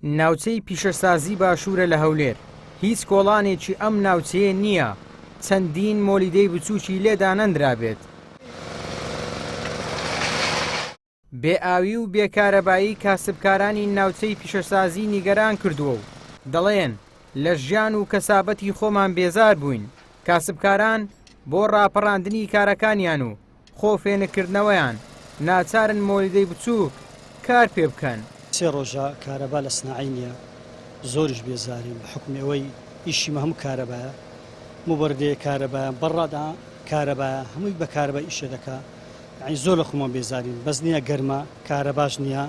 ناوچەی پیشەسازی باشوورە لە هەولێر. هیچ کۆڵانێکی ئەم ناوچەیە نییە چەندین مۆلیدەی بچووکی لێدا نەندرابێت. بێئاوی و بێکارەبایی کاسبکارانی ناوچەی پیشەسازی نیگەران کردووە و دەڵێن لە ژیان و کەسابەتی خۆمان بێزار بووین. کاسبکاران بۆ ڕاپەڕاندنی کارەکانیان و خۆفێنکردنەوەیان ناچارن مۆلیدەی بچووک کار پێ بکەن. سێ ڕۆژە کارەبا لە سناعی نییە، زۆریش بێزارین بە حکومەوەی ئیشیمە هەموو کارەبایە، موبەردەیە کارەبایە، بەڕادا کارەبایە، هەمووی بە کارەبای ئیشە دەکا. یعنی زۆر لە خۆمان بێزارین، بەس نییە گەرمە کارەباش نییە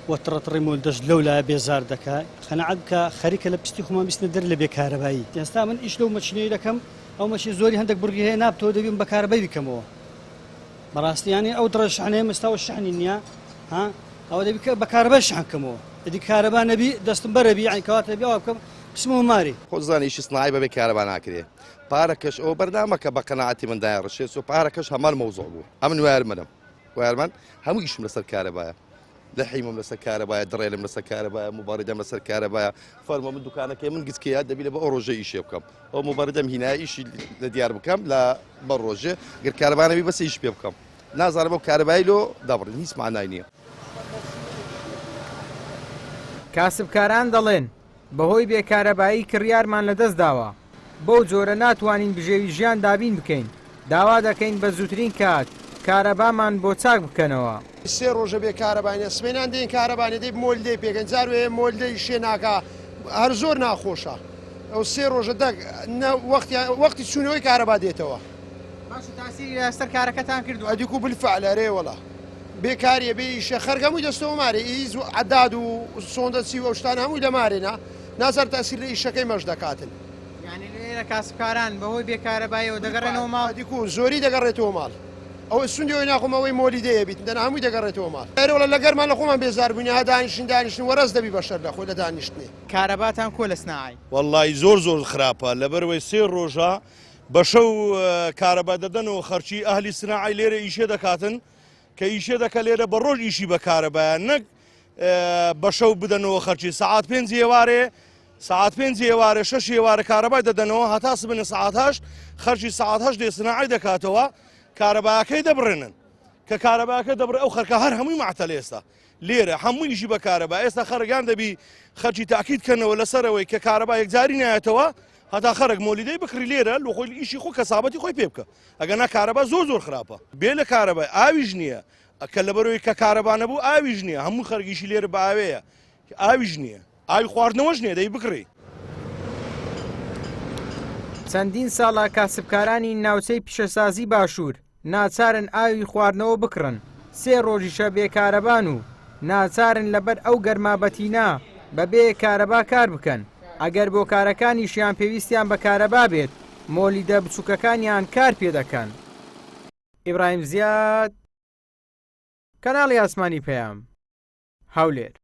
وە تڕەتڕی مۆلدەش لەولایە بێزار دەکا. قەنەعەت بکە خەریکە لە پشتی خۆمان بیستنە دەر لە بێکارەبایی. ئێستا من ئیش لەو مەچینەی دەکەم، ئەو مەچی زۆری هەندێک بڕگی هەیە نابتەوە دەبین بە کارەبای بیکەمەوە. بەڕاستیانی ئەو دڕە شحنەیە مەستاوە شحنی نییە، ها ئەوە دەبی کە بە کارەبای شحنکەمەوە. ئەدی کارەبا نەبی دەستم بەرەبی، یعنی کەواتە بێ ئەوە بکەم بچمەوە ماری. خۆزانانی ئیشی سناعی بەبێ کارەبا ناکرێ. پارەکەش ئەو بەردامەکە بە قەناعەتی مندایە ڕشێت و پارەکەش هەمان مەوزوع بوو. ئەمن وارمنم وارمان هەموو ئیشم لەسەر کارەبایە، لەحیمم لەسەر کارەبایە، دڕێلم لەسەر کارەبایە، موبەڕیدەم لەسەر کارەبایە. فەرمە من دوکانەکەی من گچکەیە دەبی لە بە ئەو ڕۆژە ئیشێ بکەم، ئەو موبەڕیدەم هینای ئیشی لە دیار بکەم لە بە ڕۆژێ گەر کارەبانەبی بەس ئیش پێ بکەم. نازانم بەو کارەبایی لۆ دەبڕین، هیچ معنای نییە. کاسبکاران دەڵێن بەهۆی بێکارەبایی کڕیارمان لەدەست داوە، بەو جۆرە ناتوانین بژێوی ژیان دابین بکەین. داوا دەکەین بە زووترین کات کارەبامان بۆ چاک بکەنەوە. سێ ڕۆژە بێ کارەبانە سمێنان دێن کارەبانێ دەی مۆلدەی پێکەن جاروێ مۆلدەی شێ ناکا هەر زۆر ناخۆشە. ئەو سێ ڕۆژە وەختی چوونەوەی کارەبا دێتەوە. باش تاسیری لەسەر کارەکەتان کردو؟ ئەدیکو بالفعل ئەرێ وەڵا بێکاریە بێ ئیشە خەرگەمووی دەستەوە مارێ ئیز عەداد و سۆندەچی و ئەو شتانە هەمووی لەمارێنا نازار تاسیر لە ئیشەکەی مەش دەکاتن. یعنی لێرە کاسبکاران بەهۆی بێکارەباییەوە دەگەڕێنەوە ماڵ؟ ئەدیکو زۆری دەگەڕێتەوە ماڵ. ئەو سوندیەوەی ناخۆمەوەی مۆلیدەیە بیت دەنا هەمووی دەگەڕێتەوە ماڵ. ئێرەوەڵە لە گەرمان لە خۆمان بێزار بووین، ها دانیشتن وەرەس دەبی بەشەر لە خۆی لە دانیشتنێ. کارەباتان کۆ لە سناعی؟ وەڵڵی زۆر خراپە، لەبەرەوەی سێ ڕۆژە بە شەو کارەبا دەدەنەوە خەرچی ئەهلی سناعی لێرە ئیشێ دەکاتن کە ئیشێ دەکە لێرە بە ڕۆژ ئیشی بە کارەبایە، نەک بە شەو بدەنەوە خەرچی سەعات 5 ئێوارێ ساعت 5 ئێوارە 6 ئێوارە کارەبای دەدەنەوە هەتا سبنە ساعت 8 خەرچی ساعت 8 دێ سناعی دەکاتەوە کارەبایەکەی دەبڕێنن کە کارەبایەکە دەبڕێ ئەو خەرکە هەر هەمووی معتەل ئێستا لێرە هەمووی ئیشی بە کارەبا. ئێستا خەرگان دەبی خەرچی تاکید کردنەوە لەسەرەوەی کە کارەبا یەکجاری نایەتەوە هەتا خەرک مۆلیدەی بکڕی لێرە لە خۆی ئیشی خۆ کەسابەتی خۆی پێ بکە. ئەگەنا کارەبا زۆر خراپە، بێ لە کارەبای ئاویش نییە، کە لەبەرەوەی کە کارەبا نەبوو ئاویش نییە، هەموو خەرگیشی لێرە بە ئاوەیە، ئاویش نییە، ئاوی خواردنەوەش نییە دەی بکڕی. چەندین ساڵە کاسبکارانی ناوچەی پیشەسازی باشوور ناچارن ئاوی خواردنەوە بکڕن. سێ ڕۆژیشە بێکارەبان و ناچارن لەبەر ئەو گەرمابەتینا بەبێ کارەبا کار بکەن. ئەگەر بۆ کارەکانیشیان پێویستیان بە کارەبا بێت مۆلیدە بچووکەکانیان کار پێ دەکەن. ئیبراهیم زیاد، کەناڵی ئاسمانی پەیام، هەولێر.